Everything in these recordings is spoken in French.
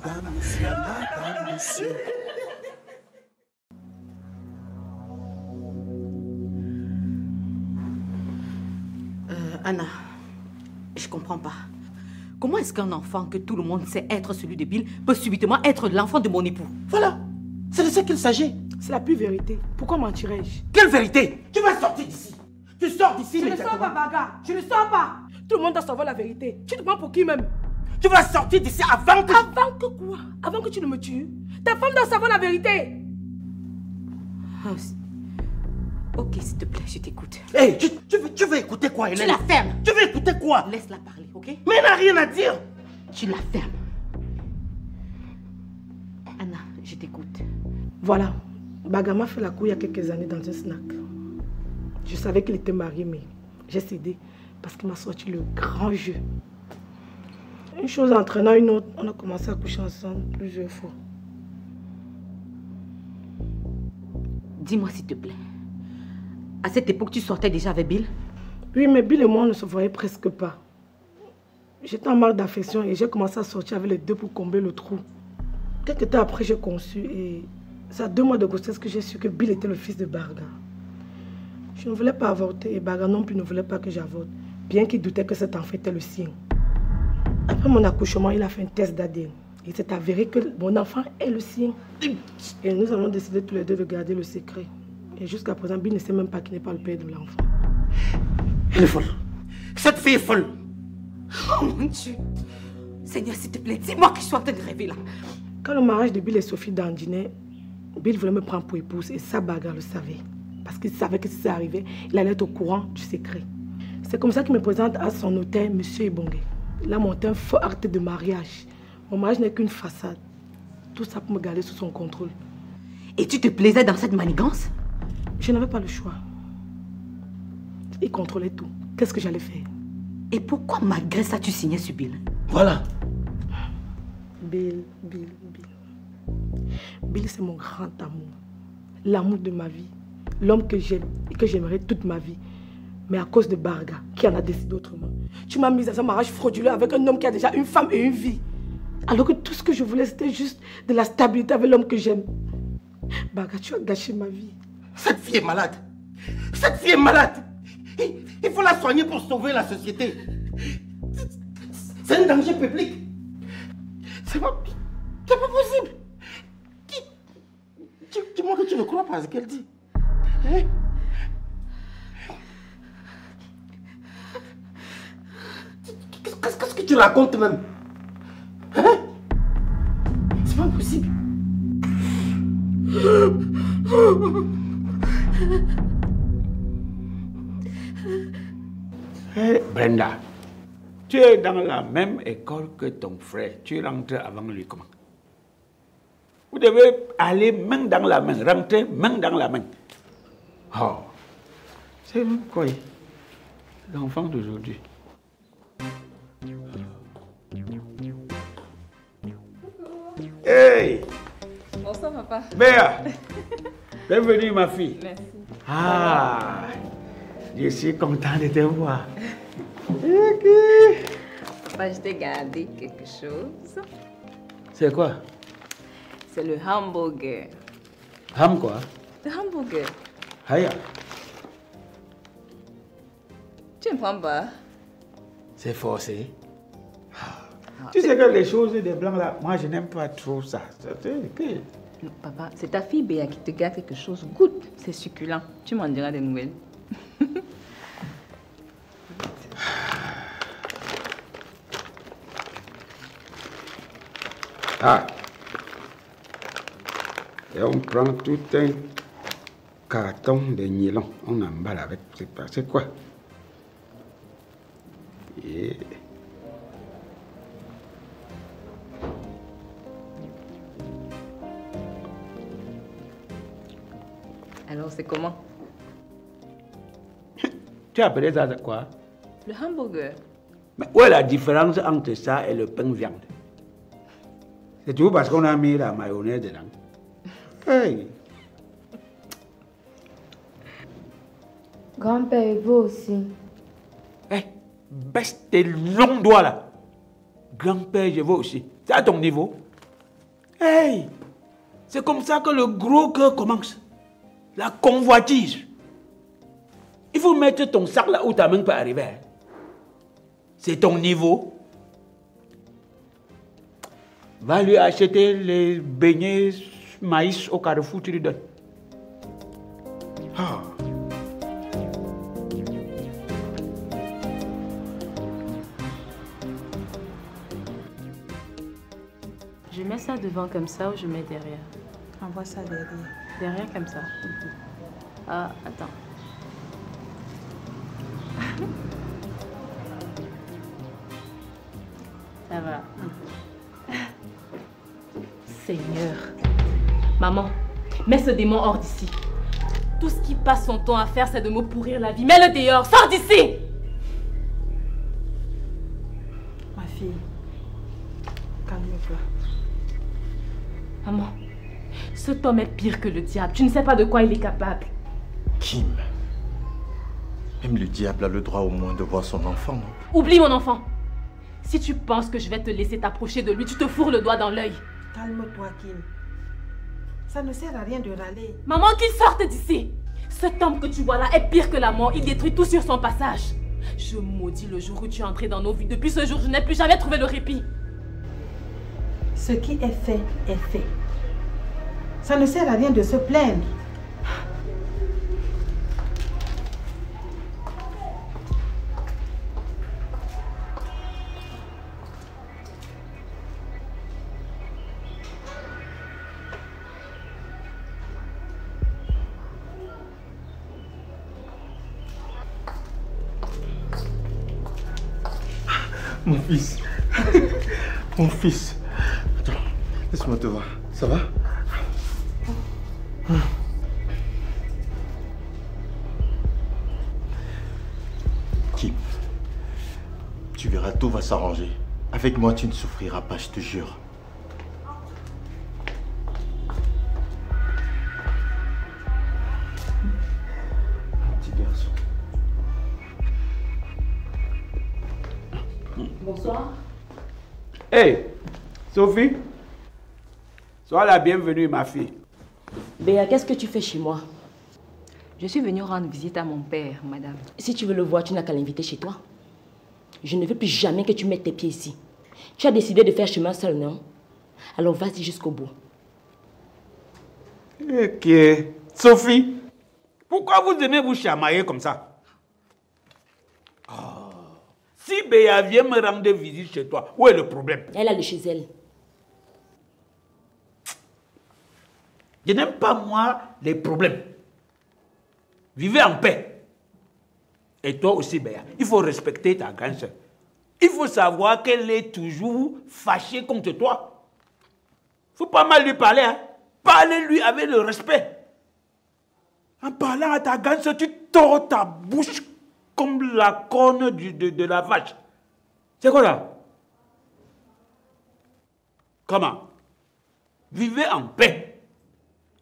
Madame, monsieur. Anna, je comprends pas. Comment est-ce qu'un enfant que tout le monde sait être celui de Bill peut subitement être l'enfant de mon époux? Voilà, c'est de ça qu'il s'agit. C'est la pure vérité. Pourquoi mentirais-je? Quelle vérité? Tu vas sortir d'ici. Tu sors d'ici. Je ne sors pas, Baga. Je ne sors pas. Tout le monde doit savoir la vérité. Tu te prends pour qui même? Tu vas sortir d'ici avant que... Avant que quoi? Avant que tu ne me tues? Ta femme doit savoir la vérité. Ok, s'il te plaît, je t'écoute. Hey, tu veux écouter quoi, Hélène? Tu la fermes. Tu veux écouter quoi? Laisse-la parler, ok? Mais elle n'a rien à dire. Tu la fermes. Anna, je t'écoute. Voilà. Baga m'a fait la cour il y a quelques années dans un snack. Je savais qu'il était marié, mais j'ai cédé parce qu'il m'a sorti le grand jeu. Une chose entraînant une autre, on a commencé à coucher ensemble plusieurs fois. Dis-moi s'il te plaît. À cette époque, tu sortais déjà avec Bill? Oui, mais Bill et moi, on ne se voyait presque pas. J'étais en manque d'affection et j'ai commencé à sortir avec les deux pour combler le trou. Quelques temps après, j'ai conçu et c'est à 2 mois de grossesse que j'ai su que Bill était le fils de Barga. Je ne voulais pas avorter et Barga non plus ne voulait pas que j'avorte, bien qu'il doutait que cet enfant était le sien. Après mon accouchement, il a fait un test d'ADN. Il s'est avéré que mon enfant est le sien. Et nous avons décidé tous les deux de garder le secret. Et jusqu'à présent, Bill ne sait même pas qu'il n'est pas le père de l'enfant. Elle est folle. Cette fille est folle. Oh mon Dieu. Seigneur, s'il te plaît, dis-moi que je suis en train de rêver là. Quand le mariage de Bill et Sophie dandinait, Bill voulait me prendre pour épouse et ça, Baga le savait. Parce qu'il savait que si ça arrivait, il allait être au courant du secret. C'est comme ça qu'il me présente à son notaire, M. Ebongue. Il a monté un faux acte de mariage. Mon mariage n'est qu'une façade. Tout ça pour me garder sous son contrôle. Et tu te plaisais dans cette manigance? Je n'avais pas le choix. Il contrôlait tout. Qu'est-ce que j'allais faire? Et pourquoi malgré ça tu signais sur Bill? Voilà. Bill. Bill, c'est mon grand amour. L'amour de ma vie. L'homme que j'aime et que j'aimerais toute ma vie. Mais à cause de Barga, qui en a décidé autrement. Tu m'as mise dans un mariage frauduleux avec un homme qui a déjà une femme et une vie. Alors que tout ce que je voulais, c'était juste de la stabilité avec l'homme que j'aime. Barga, tu as gâché ma vie. Cette fille est malade. Cette fille est malade. Il faut la soigner pour sauver la société. C'est un danger public. C'est pas possible. Dis-moi que tu ne crois pas à ce qu'elle dit. Hein? Qu'est-ce que tu racontes même? Hein? C'est pas possible. Hey, Brenda, tu es dans la même école que ton frère. Tu rentres avant lui comment? Vous devez aller main dans la main, rentrer main dans la main. Oh, c'est quoi l'enfant d'aujourd'hui? Hey! Bonsoir, papa. Béa! Bienvenue, ma fille. Merci. Ah! Je suis content de te voir. Papa, je t'ai gardé quelque chose. C'est quoi? C'est le hamburger. Ham quoi? Le hamburger. Haya. Tu ne prends pas? C'est forcé. Tu sais que les choses des blancs là, moi je n'aime pas trop ça. Non, papa, c'est ta fille Béa qui te garde quelque chose. Goûte, c'est succulent. Tu m'en diras des nouvelles. Ah. Et on prend tout un carton de nylon, on emballe avec, c'est quoi? Et... Alors, c'est comment? Tu as appelé ça quoi? Le hamburger. Mais où est la différence entre ça et le pain viande? C'est tout parce qu'on a mis la mayonnaise dedans. Hey! Grand-père, et vous aussi. Hey, baisse tes longs doigts là. Grand-père, je veux aussi. C'est à ton niveau. Hey, c'est comme ça que le gros cœur commence. La convoitise. Il faut mettre ton sac là où ta main peut arriver. Hein. C'est ton niveau. Va lui acheter les beignets maïs au Carrefour, tu lui donnes. Ah. Je mets ça devant comme ça ou je mets derrière? Envoie ça derrière. Derrière comme ça. Ah, attends. Ça va. Seigneur. Maman, mets ce démon hors d'ici. Tout ce qu'il passe son temps à faire, c'est de me pourrir la vie. Mets-le dehors, sors d'ici! Ma fille, calme-toi. Maman, cet homme est pire que le diable. Tu ne sais pas de quoi il est capable. Kim, même le diable a le droit au moins de voir son enfant, non? Oublie mon enfant. Si tu penses que je vais te laisser t'approcher de lui, tu te fourres le doigt dans l'œil. Calme-toi, Kim. Ça ne sert à rien de râler. Maman, qu'il sorte d'ici. Cet homme que tu vois là est pire que la mort. Il détruit tout sur son passage. Je maudis le jour où tu es entré dans nos vies. Depuis ce jour, je n'ai plus jamais trouvé le répit. Ce qui est fait, est fait. Ça ne sert à rien de se plaindre. Mon fils. Mon fils. Attends, laisse-moi te voir. Ça va? Kim, tu verras, tout va s'arranger. Avec moi, tu ne souffriras pas, je te jure. Petit garçon. Bonsoir. Hey, Sophie, sois la bienvenue, ma fille. Béa, qu'est-ce que tu fais chez moi? Je suis venue rendre visite à mon père, madame. Si tu veux le voir, tu n'as qu'à l'inviter chez toi. Je ne veux plus jamais que tu mettes tes pieds ici. Tu as décidé de faire chemin seul, non? Alors vas-y jusqu'au bout. Ok. Sophie, pourquoi vous aimez vous chamailler comme ça? Si Béa vient me rendre visite chez toi, où est le problème? Elle a le chez elle. Je n'aime pas, moi, les problèmes. Vivez en paix. Et toi aussi, Béa, il faut respecter ta grande soeur. Il faut savoir qu'elle est toujours fâchée contre toi. Il ne faut pas mal lui parler. Hein? Parlez-lui avec le respect. En parlant à ta grande soeur, tu tords ta bouche comme la corne de la vache. C'est quoi là? Comment? Vivez en paix.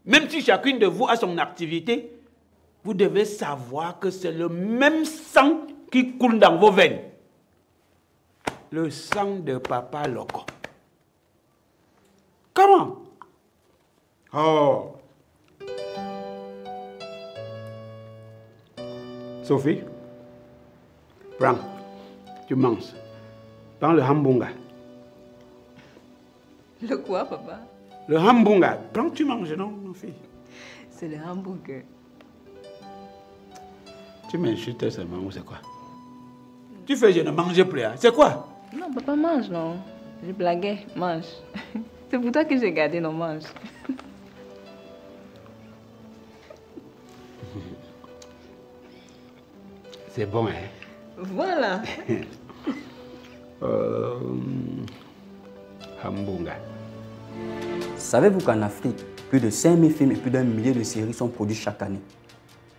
Même si chacune de vous a son activité, vous devez savoir que c'est le même sang qui coule dans vos veines. Le sang de Papa Loco. Comment? Oh. Sophie, prends. Tu manges. Prends le hambunga. Le quoi, papa? Le hambunga. Prends, tu manges, non, ma fille? C'est le hamburger. Tu m'insultes seulement ou c'est quoi? Tu fais je ne mange plus, hein? C'est quoi? Non, papa, mange, non. Je blaguais, mange. C'est pour toi que j'ai gardé, non, mange. C'est bon, hein? Voilà. Hambunga. Savez-vous qu'en Afrique, plus de 5000 films et plus d'1 millier de séries sont produits chaque année?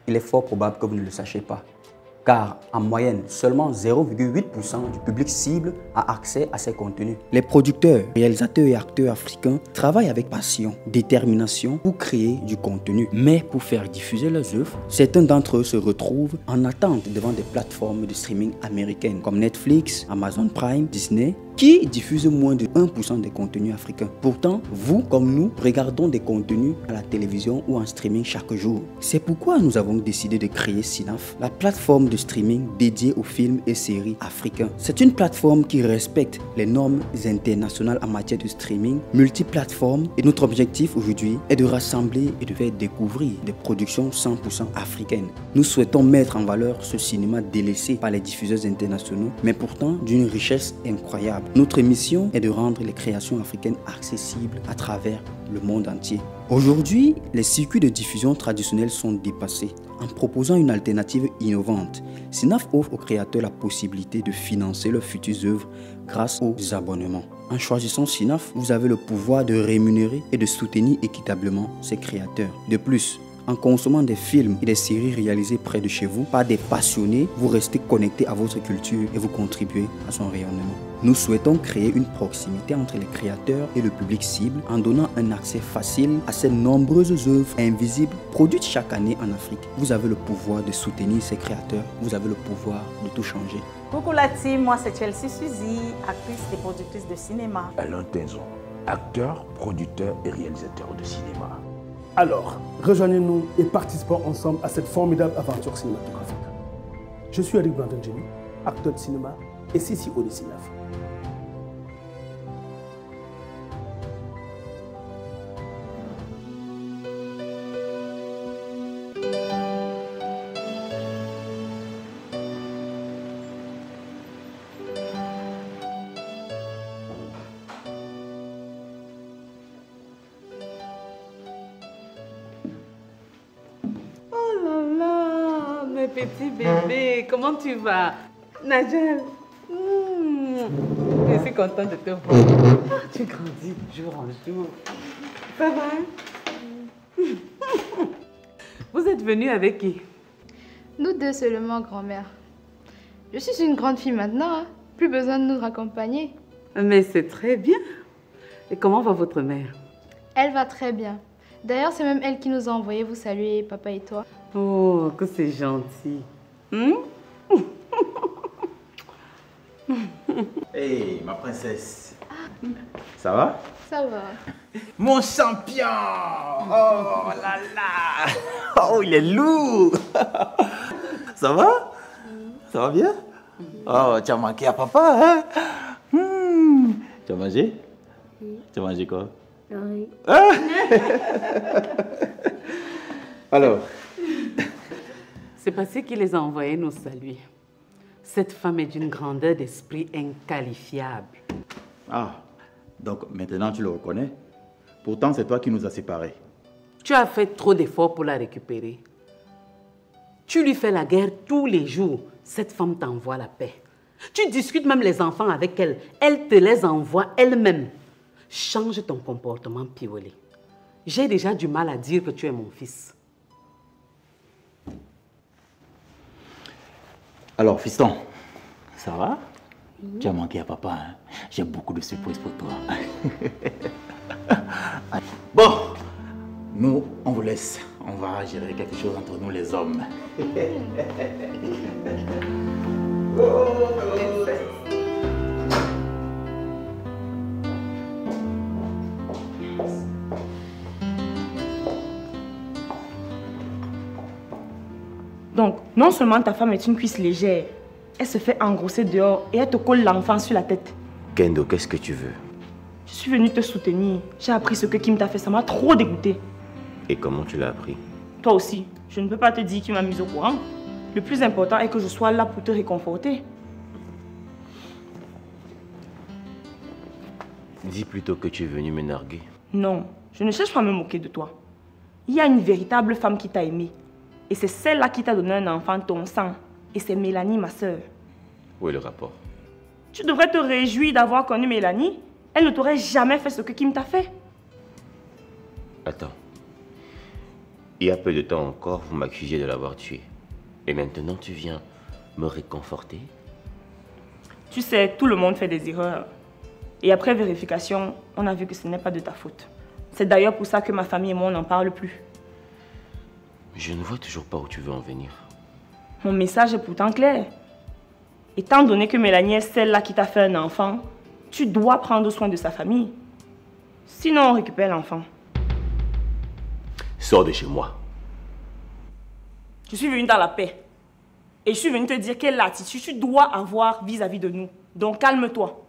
Il est fort probable que vous ne le sachiez pas. Car en moyenne, seulement 0,8% du public cible a accès à ces contenus. Les producteurs, réalisateurs et acteurs africains travaillent avec passion, détermination pour créer du contenu. Mais pour faire diffuser leurs œuvres, certains d'entre eux se retrouvent en attente devant des plateformes de streaming américaines comme Netflix, Amazon Prime, Disney Qui diffuse moins de 1% des contenus africains? Pourtant, vous comme nous, regardons des contenus à la télévision ou en streaming chaque jour. C'est pourquoi nous avons décidé de créer Cinaf, la plateforme de streaming dédiée aux films et séries africains. C'est une plateforme qui respecte les normes internationales en matière de streaming, multiplateforme, et notre objectif aujourd'hui est de rassembler et de faire découvrir des productions 100% africaines. Nous souhaitons mettre en valeur ce cinéma délaissé par les diffuseurs internationaux, mais pourtant d'une richesse incroyable. Notre mission est de rendre les créations africaines accessibles à travers le monde entier. Aujourd'hui, les circuits de diffusion traditionnels sont dépassés. En proposant une alternative innovante, Cinaf offre aux créateurs la possibilité de financer leurs futures œuvres grâce aux abonnements. En choisissant Cinaf, vous avez le pouvoir de rémunérer et de soutenir équitablement ces créateurs. De plus, en consommant des films et des séries réalisées près de chez vous par des passionnés, vous restez connecté à votre culture et vous contribuez à son rayonnement. Nous souhaitons créer une proximité entre les créateurs et le public cible en donnant un accès facile à ces nombreuses œuvres invisibles produites chaque année en Afrique. Vous avez le pouvoir de soutenir ces créateurs, vous avez le pouvoir de tout changer. Coucou la team, moi c'est Chelsea Suzy, actrice et productrice de cinéma. Alain Tenzon, acteur, producteur et réalisateur de cinéma. Alors, rejoignez-nous et participons ensemble à cette formidable aventure cinématographique. Je suis Eric Brandon-Jenny, acteur de cinéma et CCO de Cinaf. Petit bébé, comment tu vas? Nadjel, je suis contente de te voir. Tu grandis jour en jour. Ça va? Vous êtes venus avec qui? Nous deux seulement, grand-mère. Je suis une grande fille maintenant, hein. Plus besoin de nous raccompagner. Mais c'est très bien. Et comment va votre mère? Elle va très bien. D'ailleurs, c'est même elle qui nous a envoyé vous saluer, papa et toi. Oh, que c'est gentil. Hey, ma princesse. Ça va? Ça va. Mon champion! Oh là là! Oh, il est lourd! Ça va? Ça va bien? Oh, tu as manqué à papa, hein? Tu as mangé? Tu as mangé quoi? Oui. Ah! Alors? C'est parce qu'il les a envoyés nous saluer. Cette femme est d'une grandeur d'esprit inqualifiable. Ah, donc maintenant tu le reconnais? Pourtant, c'est toi qui nous as séparés. Tu as fait trop d'efforts pour la récupérer. Tu lui fais la guerre tous les jours. Cette femme t'envoie la paix. Tu discutes même les enfants avec elle. Elle te les envoie elle-même. Change ton comportement, Piolé. J'ai déjà du mal à dire que tu es mon fils. Alors, fiston, ça va? Tu as manqué à papa, hein? J'ai beaucoup de surprises pour toi. Bon, nous, on vous laisse. On va gérer quelque chose entre nous les hommes. Donc, non seulement ta femme est une cuisse légère, elle se fait engrosser dehors et elle te colle l'enfant sur la tête. Kendo, qu'est-ce que tu veux? Je suis venue te soutenir. J'ai appris ce que Kim t'a fait, ça m'a trop dégoûté. Et comment tu l'as appris? Toi aussi, je ne peux pas te dire qui m'a mise au courant. Le plus important est que je sois là pour te réconforter. Dis plutôt que tu es venu me narguer. Non, je ne cherche pas à me moquer de toi. Il y a une véritable femme qui t'a aimé. Et c'est celle-là qui t'a donné un enfant, ton sang. Et c'est Mélanie, ma sœur. Où est le rapport? Tu devrais te réjouir d'avoir connu Mélanie. Elle ne t'aurait jamais fait ce que Kim t'a fait. Attends. Il y a peu de temps encore, vous m'accusiez de l'avoir tué. Et maintenant, tu viens me réconforter? Tu sais, tout le monde fait des erreurs. Et après vérification, on a vu que ce n'est pas de ta faute. C'est d'ailleurs pour ça que ma famille et moi, on n'en parle plus. Je ne vois toujours pas où tu veux en venir. Mon message est pourtant clair. Étant donné que Mélanie est celle-là qui t'a fait un enfant, tu dois prendre soin de sa famille. Sinon, on récupère l'enfant. Sors de chez moi. Je suis venue dans la paix. Et je suis venue te dire quelle attitude tu dois avoir vis-à-vis de nous. Donc calme-toi.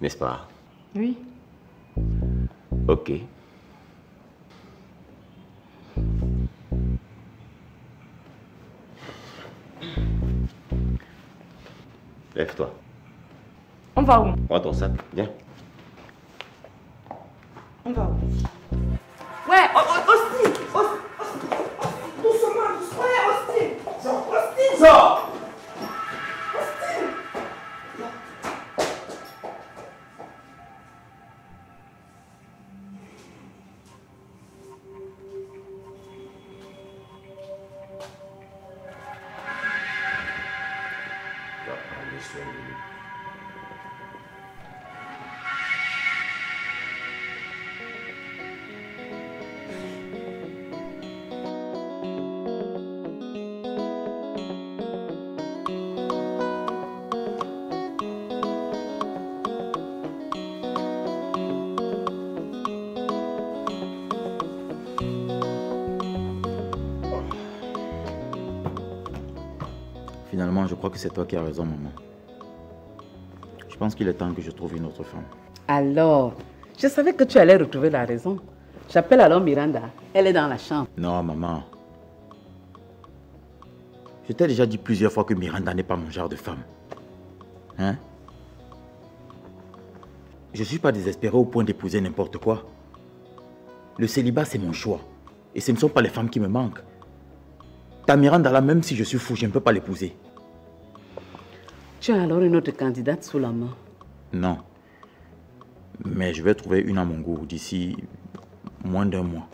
N'est-ce pas? Oui. Ok. Lève-toi. On va où? Prends ton sac, viens. On va où? Ouais, Austin! Doucement, ouais, Austin! Austin! Sors! Finalement, je crois que c'est toi qui as raison, maman. Je pense qu'il est temps que je trouve une autre femme. Alors, je savais que tu allais retrouver la raison. J'appelle alors Miranda. Elle est dans la chambre. Non, maman. Je t'ai déjà dit plusieurs fois que Miranda n'est pas mon genre de femme. Hein? Je ne suis pas désespéré au point d'épouser n'importe quoi. Le célibat, c'est mon choix. Et ce ne sont pas les femmes qui me manquent. Ta Miranda là, même si je suis fou, je ne peux pas l'épouser. Tu as alors une autre candidate sous la main? Non. Mais je vais trouver une à mon goût d'ici moins d'1 mois.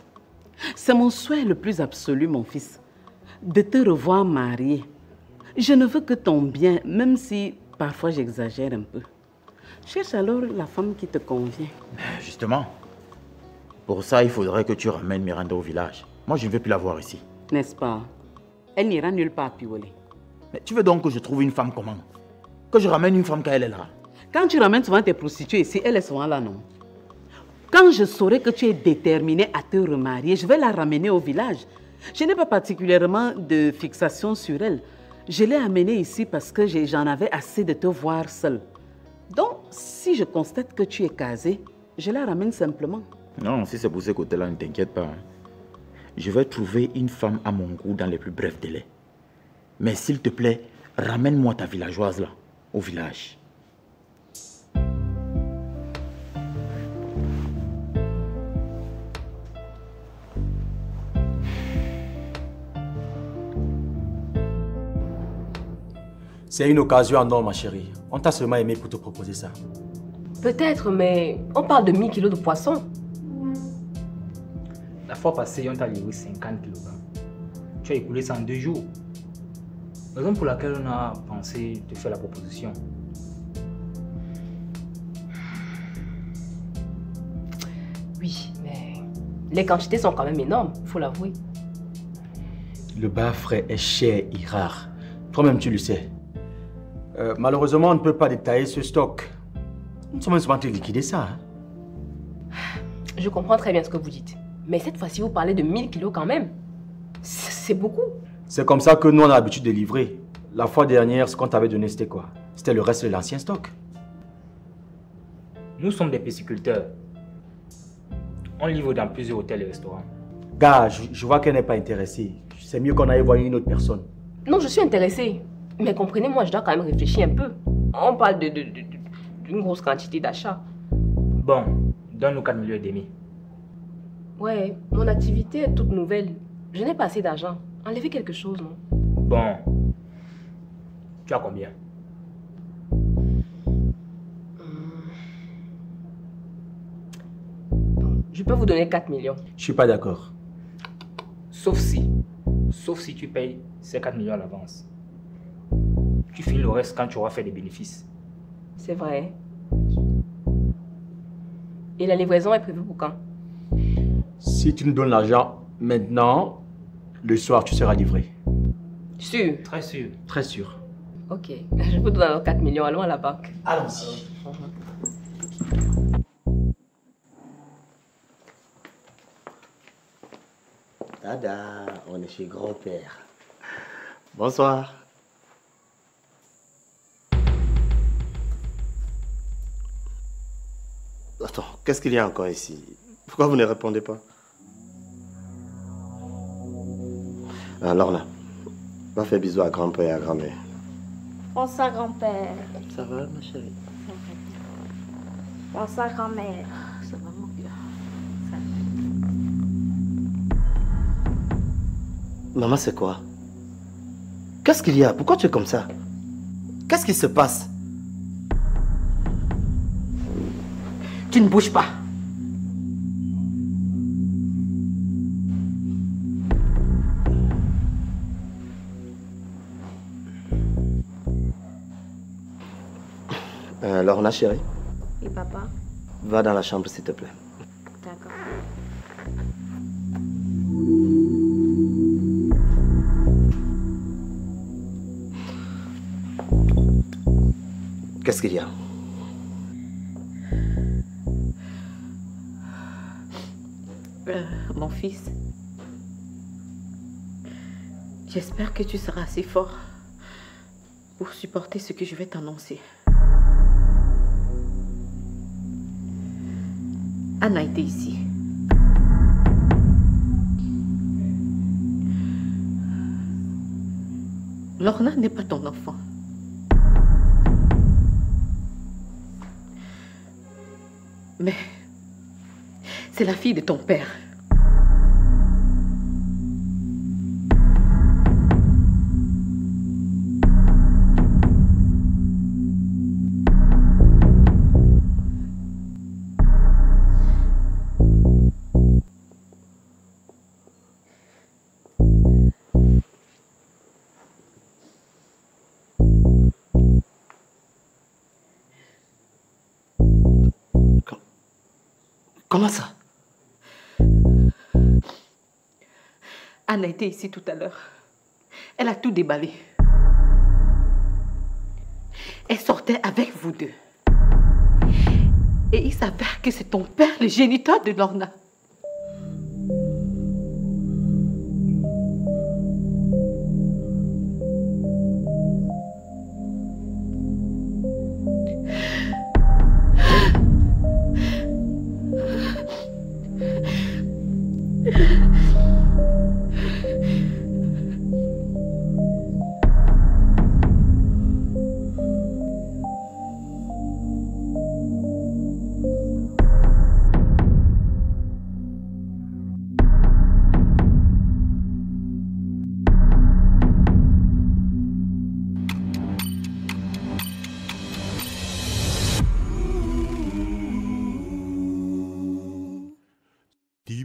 C'est mon souhait le plus absolu, mon fils, de te revoir marié. Je ne veux que ton bien, même si parfois j'exagère un peu. Cherche alors la femme qui te convient. Justement, pour ça, il faudrait que tu ramènes Miranda au village. Moi, je ne veux plus la voir ici. N'est-ce pas? Elle n'ira nulle part pivoler. Mais tu veux donc que je trouve une femme comment? Que je ramène une femme quand elle est là? Quand tu ramènes souvent tes prostituées ici, elle est souvent là, non? Quand je saurai que tu es déterminé à te remarier, je vais la ramener au village. Je n'ai pas particulièrement de fixation sur elle. Je l'ai amenée ici parce que j'en avais assez de te voir seule. Donc, si je constate que tu es casée, je la ramène simplement. Non, si c'est pour ce côté-là, ne t'inquiète pas. Je vais trouver une femme à mon goût dans les plus brefs délais. Mais s'il te plaît, ramène-moi ta villageoise là, au village. C'est une occasion en or, ma chérie. On t'a seulement aimé pour te proposer ça. Peut-être, mais on parle de 1000 kilos de poisson. La fois passée, on t'a livré 50 kg. Tu as écoulé ça en 2 jours. Raison pour laquelle on a pensé te faire la proposition. Oui, mais les quantités sont quand même énormes, il faut l'avouer. Le bas frais est cher et rare. Toi-même, tu le sais. Malheureusement, on ne peut pas détailler ce stock. Nous sommes souvent liquider ça. Hein? Je comprends très bien ce que vous dites. Mais cette fois-ci, vous parlez de 1000 kilos quand même. C'est beaucoup. C'est comme ça que nous, on a l'habitude de livrer. La fois dernière, ce qu'on t'avait donné, c'était quoi? C'était le reste de l'ancien stock. Nous sommes des pisciculteurs. On livre dans plusieurs hôtels et restaurants. Gars, je vois qu'elle n'est pas intéressée. C'est mieux qu'on aille voir une autre personne. Non, je suis intéressée. Mais comprenez-moi, je dois quand même réfléchir un peu. On parle d'une grosse quantité d'achats. Bon, donne-nous 4,5 millions. Ouais, mon activité est toute nouvelle. Je n'ai pas assez d'argent. Enlevez quelque chose, non? Bon. Tu as combien? Je peux vous donner 4 millions. Je suis pas d'accord. Sauf si tu payes ces 4 millions à l'avance. Tu files le reste quand tu auras fait des bénéfices. C'est vrai. Et la livraison est prévue pour quand? Si tu nous donnes l'argent maintenant, le soir, tu seras livré. Sûr? Très sûr. Très sûr. Ok, je vous donne alors 4 millions, allons à la banque. Allons-y. Tada, on est chez grand-père. Bonsoir. Attends, qu'est-ce qu'il y a encore ici? Pourquoi vous ne répondez pas? Alors là, va faire bisous à grand-père et à grand-mère. Bonsoir, grand-père. Ça va, ma chérie? Bonsoir, grand-mère. Ça va, mon gars. Maman, c'est quoi? Qu'est-ce qu'il y a? Pourquoi tu es comme ça? Qu'est-ce qui se passe? Tu ne bouges pas. Lorna, chérie, Et papa? va dans la chambre, s'il te plaît. D'accord. Qu'est-ce qu'il y a? Mon fils, j'espère que tu seras assez fort pour supporter ce que je vais t'annoncer. Anne a été ici. Lorna n'est pas ton enfant. Mais c'est la fille de ton père. Comment ça? Anne a été ici tout à l'heure. Elle a tout déballé. Elle sortait avec vous deux. Et il s'avère que c'est ton père, le géniteur de Lorna.